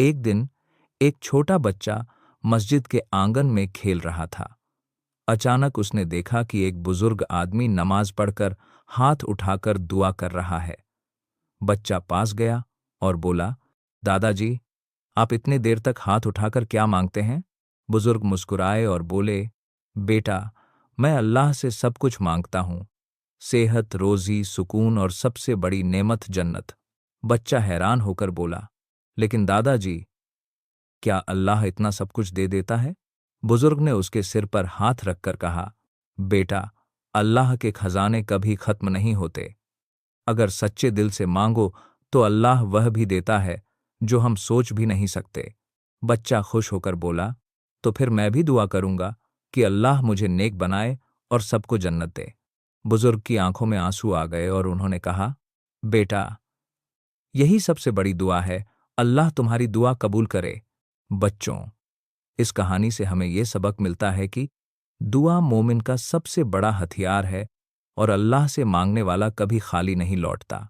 एक दिन एक छोटा बच्चा मस्जिद के आंगन में खेल रहा था। अचानक उसने देखा कि एक बुजुर्ग आदमी नमाज पढ़कर हाथ उठाकर दुआ कर रहा है। बच्चा पास गया और बोला, दादाजी, आप इतने देर तक हाथ उठाकर क्या मांगते हैं? बुजुर्ग मुस्कुराए और बोले, बेटा, मैं अल्लाह से सब कुछ मांगता हूँ, सेहत, रोजी, सुकून और सबसे बड़ी नेमत जन्नत। बच्चा हैरान होकर बोला, लेकिन दादाजी, क्या अल्लाह इतना सब कुछ दे देता है? बुजुर्ग ने उसके सिर पर हाथ रखकर कहा, बेटा, अल्लाह के खजाने कभी खत्म नहीं होते। अगर सच्चे दिल से मांगो तो अल्लाह वह भी देता है जो हम सोच भी नहीं सकते। बच्चा खुश होकर बोला, तो फिर मैं भी दुआ करूंगा कि अल्लाह मुझे नेक बनाए और सबको जन्नत दे। बुजुर्ग की आंखों में आंसू आ गए और उन्होंने कहा, बेटा, यही सबसे बड़ी दुआ है, अल्लाह तुम्हारी दुआ कबूल करे। बच्चों, इस कहानी से हमें यह सबक मिलता है कि दुआ मोमिन का सबसे बड़ा हथियार है और अल्लाह से मांगने वाला कभी खाली नहीं लौटता।